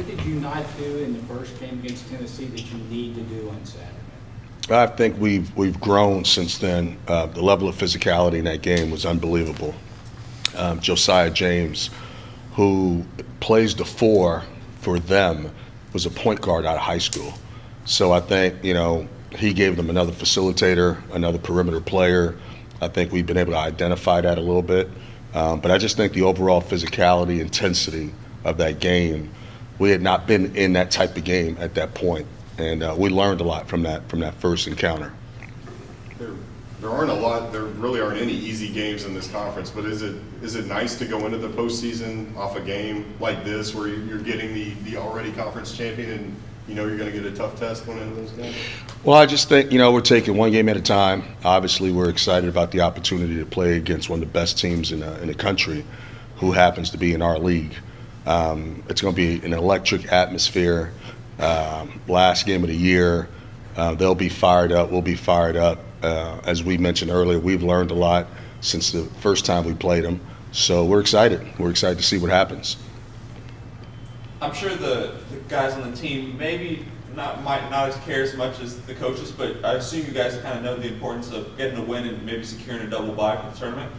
did you not do in the first game against Tennessee that you need to do on Saturday? I think we've grown since then. The level of physicality in that game was unbelievable. Josiah James, who plays the 4 for them, was a point guard out of high school. So I think, he gave them another facilitator, another perimeter player. I think we've been able to identify that a little bit. But I just think the overall physicality, intensity of that game, we had not been in that type of game at that point. And we learned a lot from that first encounter. There really aren't any easy games in this conference, but is it nice to go into the postseason off a game like this where you're getting the already conference champion and you're going to get a tough test going into those games? Well, I just think, we're taking one game at a time. Obviously, we're excited about the opportunity to play against one of the best teams in the country who happens to be in our league. It's going to be an electric atmosphere. Last game of the year, they'll be fired up. We'll be fired up. As we mentioned earlier, we've learned a lot since the first time we played them. So we're excited. We're excited to see what happens. I'm sure the guys on the team might not care as much as the coaches, but I assume you guys kind of know the importance of getting a win and maybe securing a double bye for the tournament.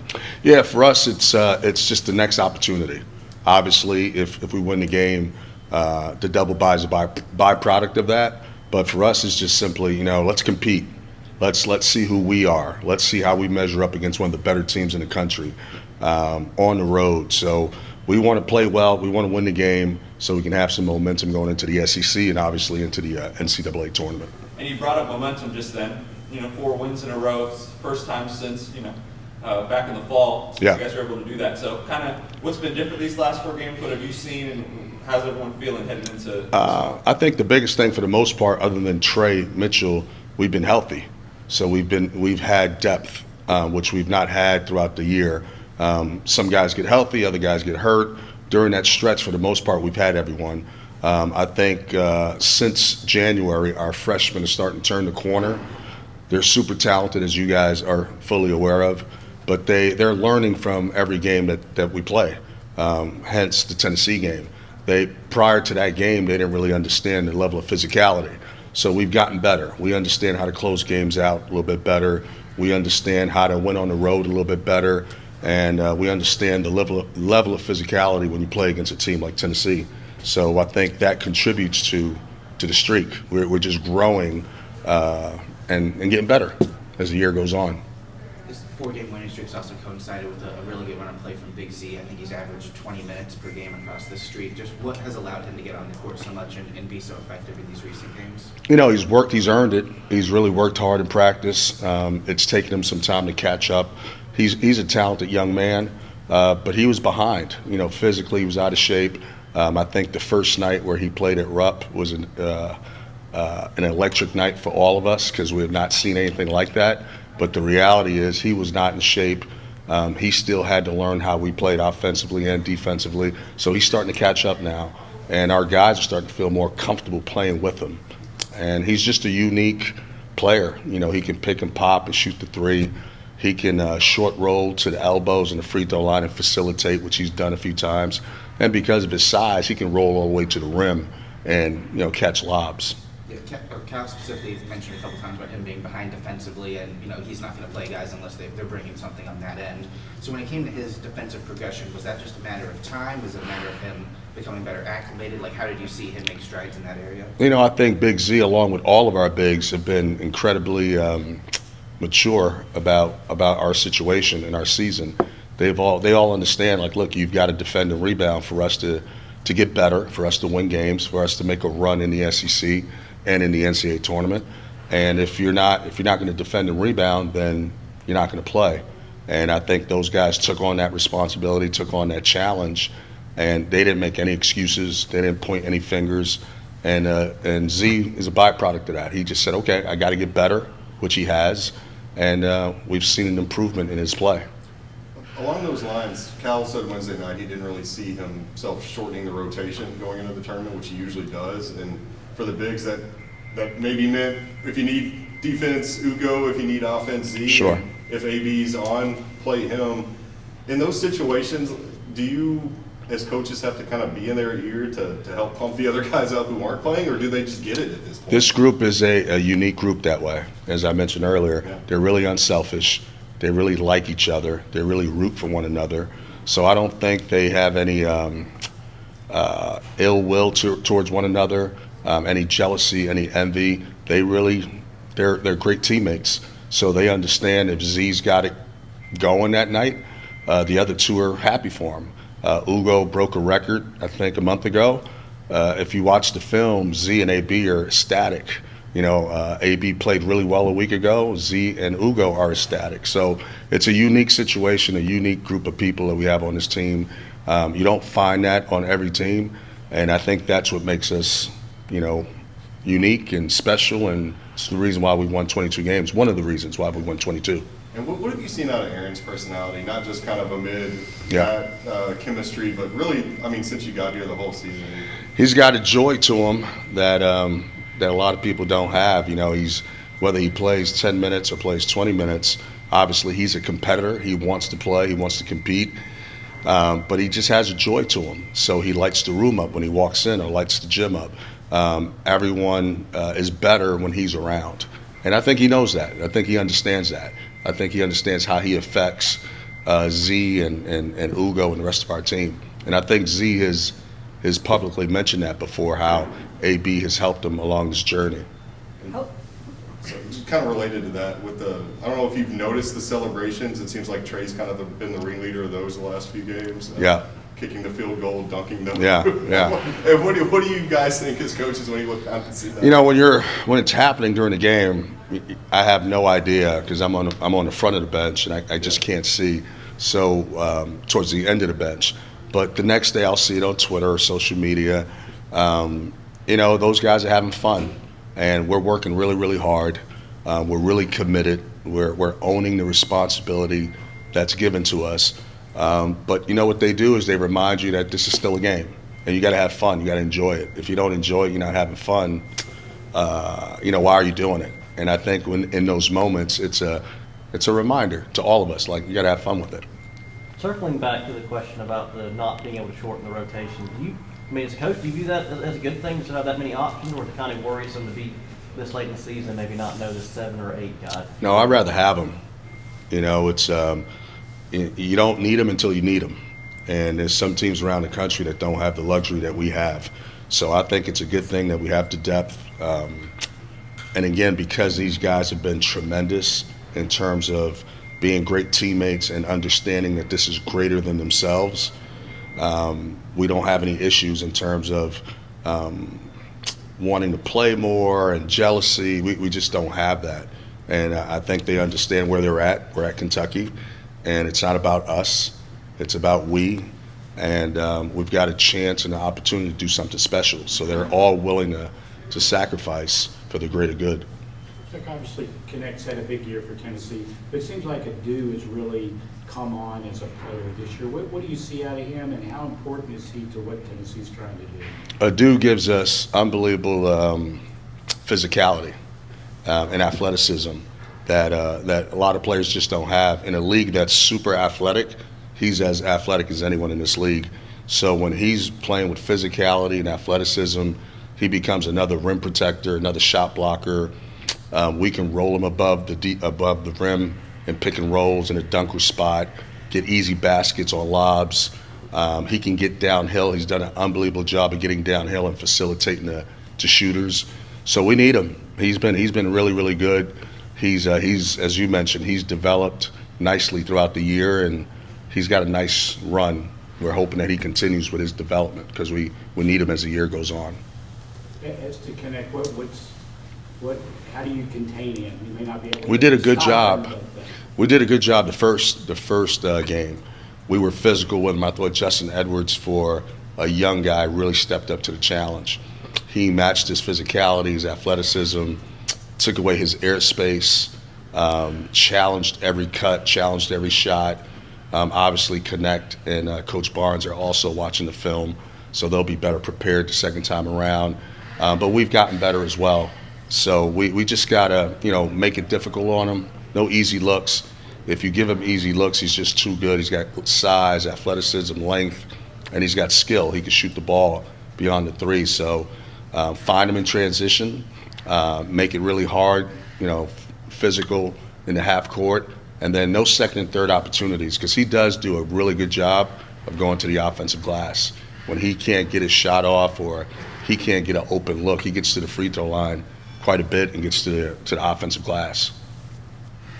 Yeah, for us, it's just the next opportunity. Obviously, if we win the game, the double bye is a byproduct of that. But for us, it's just simply, let's compete. Let's see who we are. Let's see how we measure up against one of the better teams in the country on the road. So we want to play well. We want to win the game so we can have some momentum going into the SEC and obviously into the NCAA tournament. And you brought up momentum just then. 4 wins in a row. It's the first time since, back in the fall since you guys were able to do that. So kind of what's been different these last 4 games? What have you seen and how's everyone feeling heading into I think the biggest thing for the most part, other than Trey Mitchell, we've been healthy. So we've had depth, which we've not had throughout the year. Some guys get healthy, other guys get hurt. During that stretch, for the most part, we've had everyone. I think since January, our freshmen are starting to turn the corner. They're super talented, as you guys are fully aware of, but they're learning from every game that we play, hence the Tennessee game. Prior to that game, they didn't really understand the level of physicality. So we've gotten better. We understand how to close games out a little bit better. We understand how to win on the road a little bit better. And we understand the level of physicality when you play against a team like Tennessee. So I think that contributes to the streak. We're just growing and getting better as the year goes on. This 4-game winning streak's also coincided with a really good run of play from Big Z. I think he's averaged 20 minutes per game across this streak. Just what has allowed him to get on the court so much and be so effective in these recent games? He's worked, he's earned it. He's really worked hard in practice. It's taken him some time to catch up. He's a talented young man, but he was behind. Physically he was out of shape. I think the first night where he played at Rupp was an electric night for all of us because we have not seen anything like that. But the reality is he was not in shape. He still had to learn how we played offensively and defensively. So he's starting to catch up now. And our guys are starting to feel more comfortable playing with him. And he's just a unique player. He can pick and pop and shoot the 3. He can short roll to the elbows and the free throw line and facilitate, which he's done a few times. And because of his size, he can roll all the way to the rim and catch lobs. Yeah, Cal specifically mentioned a couple times about him being behind defensively, and he's not going to play guys unless they're bringing something on that end. So when it came to his defensive progression, was that just a matter of time? Was it a matter of him becoming better acclimated? How did you see him make strides in that area? I think Big Z, along with all of our bigs, have been incredibly mature about our situation and our season. They all understand, look, you've got to defend and rebound for us to get better, for us to win games, for us to make a run in the SEC and in the NCAA tournament. And if you're not going to defend and rebound, then you're not going to play. And I think those guys took on that responsibility, took on that challenge, and they didn't make any excuses. They didn't point any fingers. And Z is a byproduct of that. He just said, okay, I got to get better, which he has. And we've seen an improvement in his play. Along those lines, Cal said Wednesday night he didn't really see himself shortening the rotation going into the tournament, which he usually does. And for the bigs, that maybe meant if you need defense, Ugo; if you need offense, Z. Sure. If AB's on, play him. In those situations, do you as coaches have to kind of be in their ear to help pump the other guys up who aren't playing, or do they just get it at this point? This group is a unique group that way. As I mentioned earlier, Yeah. they're really unselfish. They really like each other. They really root for one another. So I don't think they have any ill will towards one another, any jealousy, any envy. They're great teammates. So they understand if Z's got it going that night, the other two are happy for him. Ugo broke a record, I think, a month ago. If you watch the film, Z and AB are ecstatic. You know, AB played really well a week ago. Z and Ugo are ecstatic. So it's a unique situation, a unique group of people that we have on this team. You don't find that on every team, and I think that's what makes us, you know, unique and special, and it's the reason why we won 22 games. One of the reasons why we won 22. And what have you seen out of Aaron's personality? Not just kind of amid Yeah. that chemistry, but really, I mean, since you got here the whole season. He's got a joy to him that that a lot of people don't have. You know, whether he plays 10 minutes or plays 20 minutes, obviously he's a competitor. He wants to play. He wants to compete. But he just has a joy to him. So he lights the room up when he walks in, or lights the gym up. Everyone is better when he's around. And I think he knows that. I think he understands that. I think he understands how he affects Z and Ugo and the rest of our team. And I think Z has publicly mentioned that before, how AB has helped him along this journey. So kind of related to that, I don't know if you've noticed the celebrations. It seems like Trey's kind of been the ringleader of those the last few games. Yeah. Kicking the field goal, dunking them. Yeah, yeah. And what do you guys think as coaches when you look down and see that? You know, when it's happening during the game, I have no idea, because I'm on the front of the bench and I just can't see. So towards the end of the bench, but the next day I'll see it on Twitter or social media. You know, those guys are having fun, and we're working really, really hard. We're really committed. We're owning the responsibility that's given to us. But you know what they do is they remind you that this is still a game, and you got to have fun. You got to enjoy it. If you don't enjoy it, you're not having fun. You know, why are you doing it? And I think in those moments, it's a reminder to all of us, like, you got to have fun with it. Circling back to the question about the not being able to shorten the rotation, I mean, as a coach, do you view that as a good thing to have that many options, or to kind of worrisome to be this late in the season, maybe not know the 7 or 8 guy? No, I'd rather have them. You know, it's you don't need them until you need them, and there's some teams around the country that don't have the luxury that we have. So I think it's a good thing that we have the depth. And again, because these guys have been tremendous in terms of being great teammates and understanding that this is greater than themselves, we don't have any issues in terms of wanting to play more and jealousy. We just don't have that. And I think they understand where they're at. We're at Kentucky, and it's not about us. It's about we. And we've got a chance and an opportunity to do something special. So they're all willing to sacrifice for the greater good. Look, obviously, Knecht's had a big year for Tennessee, but it seems like Adu has really come on as a player this year. What do you see out of him, and how important is he to what Tennessee's trying to do? Adu gives us unbelievable physicality and athleticism that a lot of players just don't have. In a league that's super athletic, he's as athletic as anyone in this league. So when he's playing with physicality and athleticism, he becomes another rim protector, another shot blocker. We can roll him above the rim and pick and rolls in a dunker spot, get easy baskets on lobs. He can get downhill. He's done an unbelievable job of getting downhill and facilitating to shooters. So we need him. He's been really, really good. He's as you mentioned, he's developed nicely throughout the year, and he's got a nice run. We're hoping that he continues with his development, because we need him as the year goes on. As to Knecht, how do you contain him? You may not be able to. We did a good stop job. him, We did a good job the first game. We were physical with him. I thought Justin Edwards, for a young guy, really stepped up to the challenge. He matched his physicality, his athleticism, took away his airspace, challenged every cut, challenged every shot. Obviously, Knecht and Coach Barnes are also watching the film, so they'll be better prepared the second time around. But we've gotten better as well. So we just got to, make it difficult on him. No easy looks. If you give him easy looks, he's just too good. He's got size, athleticism, length, and he's got skill. He can shoot the ball beyond the three. So find him in transition, make it really hard, physical in the half court, and then no second and third opportunities, because he does do a really good job of going to the offensive glass. When he can't get his shot off or he can't get an open look, he gets to the free throw line quite a bit and gets to the offensive glass.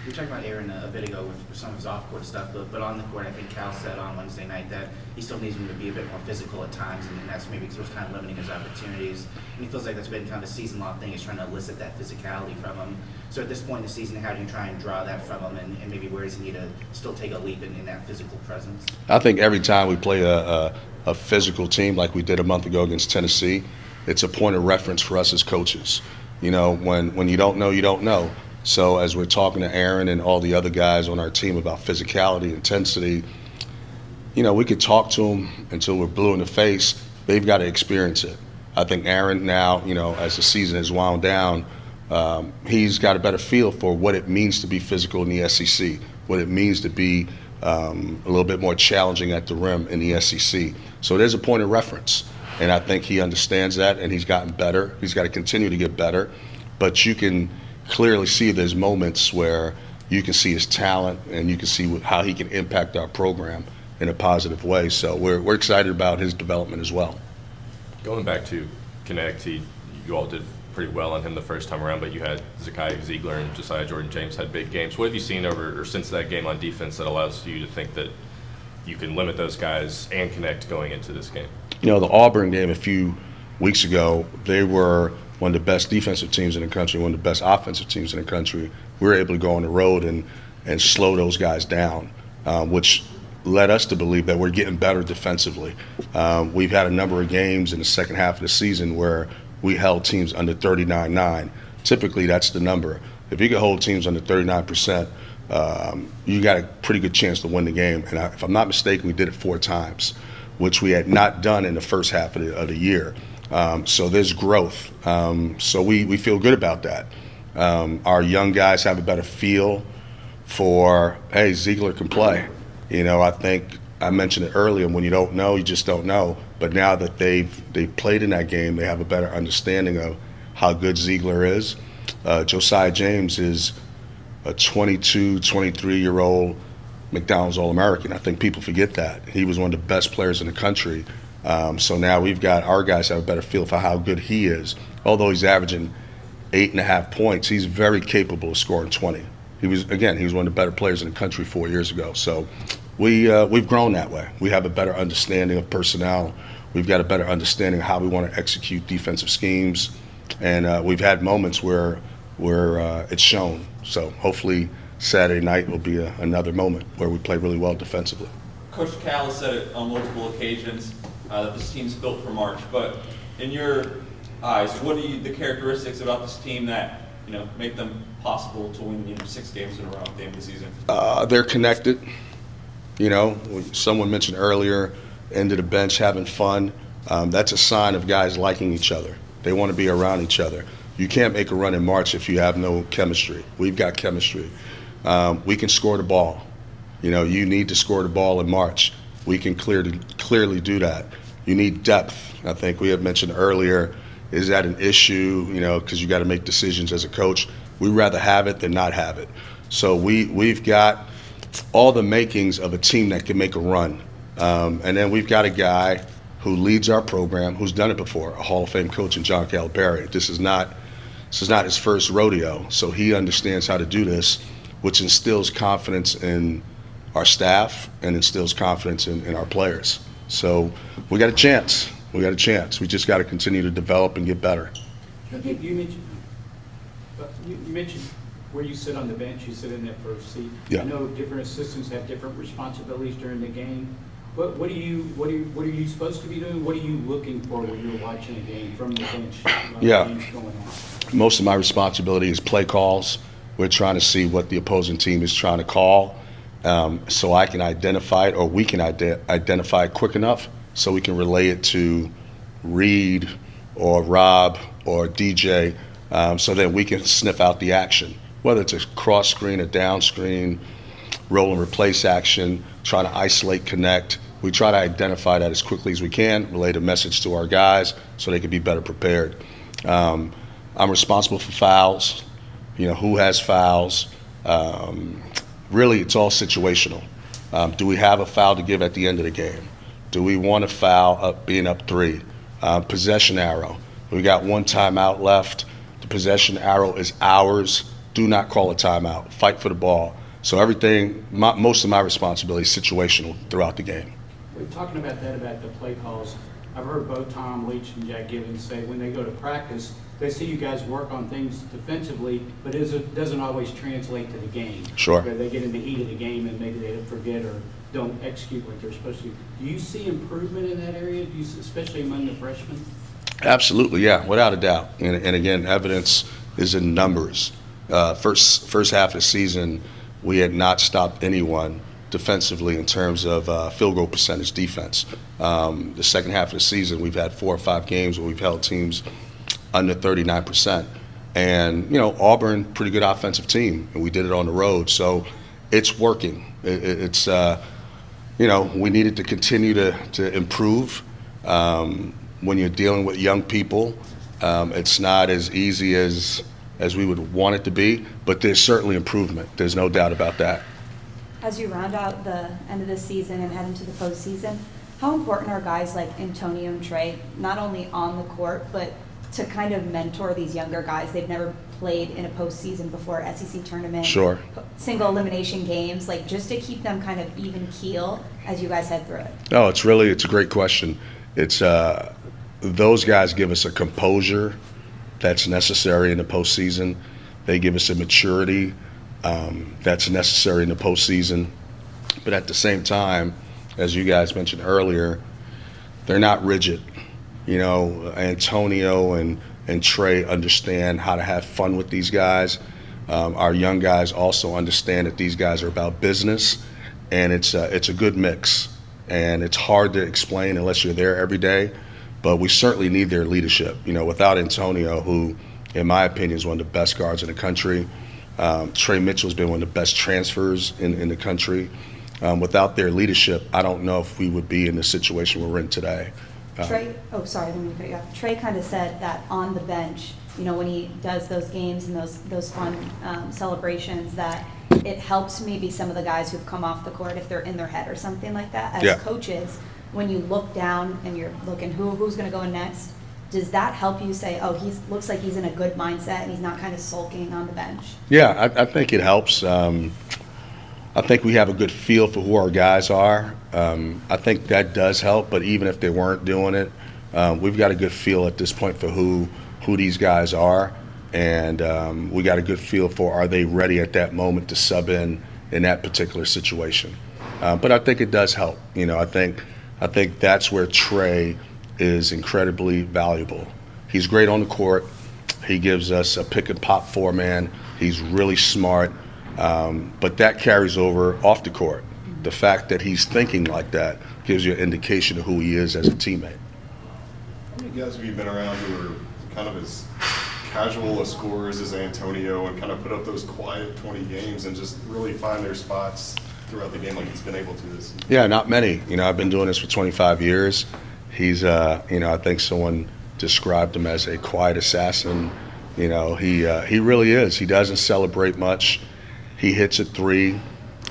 We talked about Aaron a bit ago with some of his off-court stuff, but on the court, I think Cal said on Wednesday night that he still needs him to be a bit more physical at times, and that's maybe because it was kind of limiting his opportunities. And he feels like that's been kind of a season-long thing, is trying to elicit that physicality from him. So at this point in the season, how do you try and draw that from him, and maybe where does he need to still take a leap in that physical presence? I think every time we play a physical team like we did a month ago against Tennessee, it's a point of reference for us as coaches. When you don't know, you don't know. So as we're talking to Aaron and all the other guys on our team about physicality, intensity, we could talk to them until we're blue in the face. They've got to experience it. I think Aaron now, as the season has wound down, he's got a better feel for what it means to be physical in the SEC, what it means to be a little bit more challenging at the rim in the SEC. So there's a point of reference, and I think he understands that, and he's gotten better. He's got to continue to get better, but you can clearly see there's moments where you can see his talent and you can see how he can impact our program in a positive way. So we're excited about his development as well. Going back to Knecht, you all did pretty well on him the first time around, but you had Zakai Ziegler and Josiah Jordan-James had big games. What have you seen over or since that game on defense that allows you to think that you can limit those guys and Knecht going into this game? The Auburn game a few weeks ago, they were one of the best defensive teams in the country, one of the best offensive teams in the country. We were able to go on the road and slow those guys down, which led us to believe that we're getting better defensively. We've had a number of games in the second half of the season where we held teams under 39-9. Typically, that's the number. If you can hold teams under 39%, you got a pretty good chance to win the game. And if I'm not mistaken, we did it 4 times, which we had not done in the first half of the year. So there's growth. So we feel good about that. Our young guys have a better feel for, hey, Ziegler can play. I think I mentioned it earlier, when you don't know, you just don't know. But now that they've played in that game, they have a better understanding of how good Ziegler is. Josiah James is a 22, 23-year-old McDonald's All-American. I think people forget that. He was one of the best players in the country. So now our guys have a better feel for how good he is. Although he's averaging 8.5 points, he's very capable of scoring 20. He was one of the better players in the country 4 years ago. So we've grown that way. We have a better understanding of personnel. We've got a better understanding of how we want to execute defensive schemes. And we've had moments where it's shown. So hopefully Saturday night will be another moment where we play really well defensively. Coach Cal has said it on multiple occasions that this team's built for March. But in your eyes, what are the characteristics about this team that make them possible to win 6 games in a row at the end of the season? They're connected. Someone mentioned earlier, end of the bench having fun. That's a sign of guys liking each other. They want to be around each other. You can't make a run in March if you have no chemistry. We've got chemistry. We can score the ball. You need to score the ball in March. We can clearly do that. You need depth. I think we had mentioned earlier, is that an issue, because you got to make decisions as a coach. We'd rather have it than not have it. So we've got all the makings of a team that can make a run. And then we've got a guy who leads our program, who's done it before, a Hall of Fame coach in John Calipari. This is not his first rodeo, so he understands how to do this, which instills confidence in our staff and instills confidence in our players. So we got a chance. We just got to continue to develop and get better. You mentioned where you sit on the bench, you sit in that first seat. Yeah. I know different assistants have different responsibilities during the game. What are you supposed to be doing? What are you looking for when you're watching a game from the bench? Yeah. Games going on? Most of my responsibility is play calls. We're trying to see what the opposing team is trying to call, so I can identify it, or we can identify it quick enough so we can relay it to Reed or Rob or DJ, so that we can sniff out the action, whether it's a cross screen, a down screen, roll and replace action, trying to isolate, connect. we try to identify that as quickly as we can, relay the message to our guys so they can be better prepared. I'm responsible for fouls, who has fouls. Really, it's all situational. Do we have a foul to give at the end of the game? Do we want a foul being up 3? Possession arrow. We got 1 timeout left. The possession arrow is ours. Do not call a timeout. Fight for the ball. So everything, most of my responsibility is situational throughout the game. We're talking about that, about the play calls. I've heard both Tom Leach and Jack Gibbons say when they go to practice, they see you guys work on things defensively, but it doesn't always translate to the game. Sure. They get in the heat of the game and maybe they forget or don't execute like they're supposed to. Do you see improvement in that area, especially among the freshmen? Absolutely, yeah, without a doubt. And again, evidence is in numbers. First half of the season, we had not stopped anyone defensively in terms of field goal percentage defense. The second half of the season, we've had 4 or 5 games where we've held teams under 39%. And, Auburn, pretty good offensive team, and we did it on the road. So it's working. It's we needed to continue to improve. When you're dealing with young people, it's not as easy as we would want it to be, but there's certainly improvement. There's no doubt about that. As you round out the end of the season and head into the postseason, how important are guys like Antonio and Trey, not only on the court, but to kind of mentor these younger guys? They've never played in a postseason before, SEC tournament, Sure. Single elimination games, just to keep them kind of even keel as you guys head through it. No, it's a great question. It's those guys give us a composure that's necessary in the postseason. They give us a maturity that's necessary in the postseason. But at the same time, as you guys mentioned earlier, they're not rigid. Antonio and Trey understand how to have fun with these guys. Our young guys also understand that these guys are about business, and it's a good mix. And it's hard to explain unless you're there every day, but we certainly need their leadership. Without Antonio, who, in my opinion, is one of the best guards in the country, Trey Mitchell's been one of the best transfers in the country. Without their leadership, I don't know if we would be in the situation we're in today. Trey, sorry, I didn't mean to cut you off. Trey kind of said that on the bench, when he does those games and those fun celebrations, that it helps maybe some of the guys who've come off the court if they're in their head or something like that. As coaches, when you look down and you're looking who's going to go in next, does that help you say, he looks like he's in a good mindset and he's not kind of sulking on the bench? Yeah, I think it helps. I think we have a good feel for who our guys are. I think that does help, but even if they weren't doing it, we've got a good feel at this point for who these guys are, and we got a good feel for, are they ready at that moment to sub in that particular situation. But I think it does help. I think that's where Trey is incredibly valuable. He's great on the court. He gives us a pick and pop 4-man. He's really smart. But that carries over off the court. The fact that he's thinking like that gives you an indication of who he is as a teammate. How many guys have you been around who are kind of as casual as scorers as Antonio and kind of put up those quiet 20 games and just really find their spots throughout the game like he's been able to this season? Yeah, not many. I've been doing this for 25 years. He's, I think someone described him as a quiet assassin. He really is. He doesn't celebrate much. He hits a 3.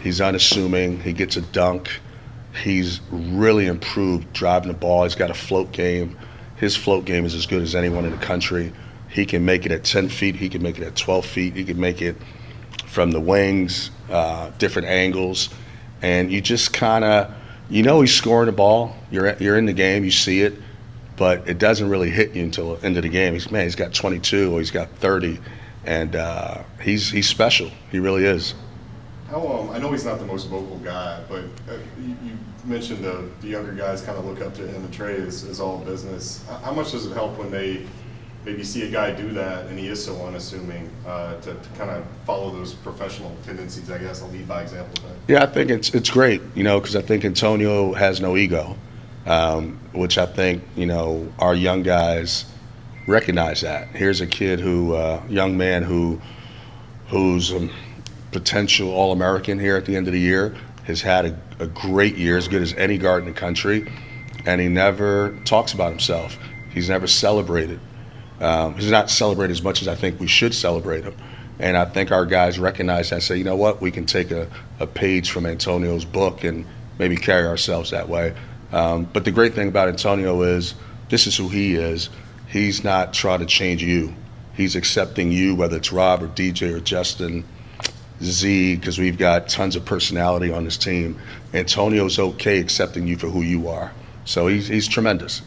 He's unassuming. He gets a dunk. He's really improved driving the ball. He's got a float game. His float game is as good as anyone in the country. He can make it at 10 feet. He can make it at 12 feet. He can make it from the wings, different angles. And you just kind of, he's scoring the ball. You're in the game. You see it. But it doesn't really hit you until the end of the game. He's got 22 or he's got 30. And he's special. He really is. I know he's not the most vocal guy, but you mentioned the younger guys kind of look up to him, and Trey is all business. How much does it help when they maybe see a guy do that and he is so unassuming to kind of follow those professional tendencies, I guess, a lead by example thing? Yeah, I think it's great, because I think Antonio has no ego, which I think, our young guys recognize that. Here's a kid young man who's potential All-American here at the end of the year. has had a great year, as good as any guard in the country, and he never talks about himself. He's never celebrated. He's not celebrated as much as I think we should celebrate him. And I think our guys recognize that and say, you know what, we can take a page from Antonio's book and maybe carry ourselves that way. But the great thing about Antonio is this is who he is. He's not trying to change you. He's accepting you, whether it's Rob or DJ or Justin, Z, because we've got tons of personality on this team. Antonio's okay accepting you for who you are. So he's tremendous.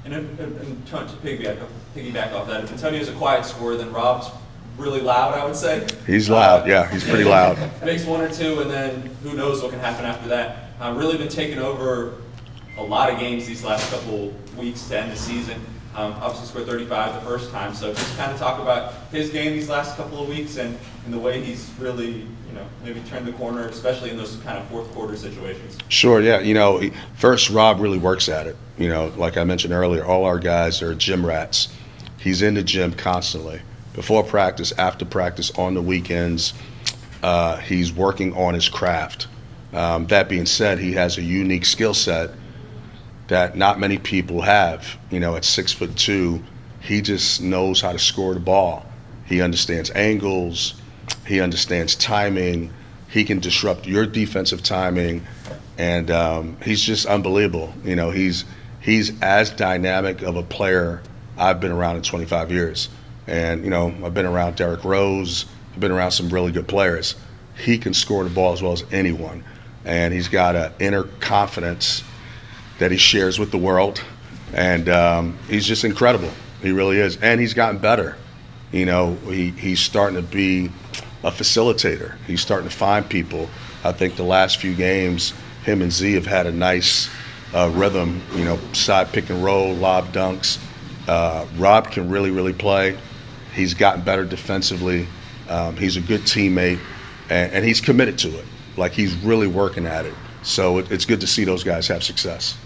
And trying to piggyback off that, if Antonio's a quiet scorer, then Rob's really loud, I would say. He's loud, yeah, he's pretty loud. Makes one or two, and then who knows what can happen after that. Really been taking over a lot of games these last couple weeks to end the season. Obviously scored 35 the first time, so just kind of talk about his game these last couple of weeks and the way he's really, maybe turned the corner, especially in those kind of fourth quarter situations. Sure, yeah. First, Rob really works at it. Like I mentioned earlier, all our guys are gym rats. He's in the gym constantly. Before practice, after practice, on the weekends, he's working on his craft. That being said, he has a unique skill set that not many people have. At 6'2", he just knows how to score the ball. He understands angles. He understands timing. He can disrupt your defensive timing, and he's just unbelievable. He's as dynamic of a player I've been around in 25 years. And, I've been around Derrick Rose. I've been around some really good players. He can score the ball as well as anyone. And he's got an inner confidence that he shares with the world. And he's just incredible. He really is. And he's gotten better. He's starting to be a facilitator. He's starting to find people. I think the last few games, him and Z have had a nice rhythm, side pick and roll, lob dunks. Rob can really, really play. He's gotten better defensively. He's a good teammate, and he's committed to it. Like, he's really working at it. So it's good to see those guys have success.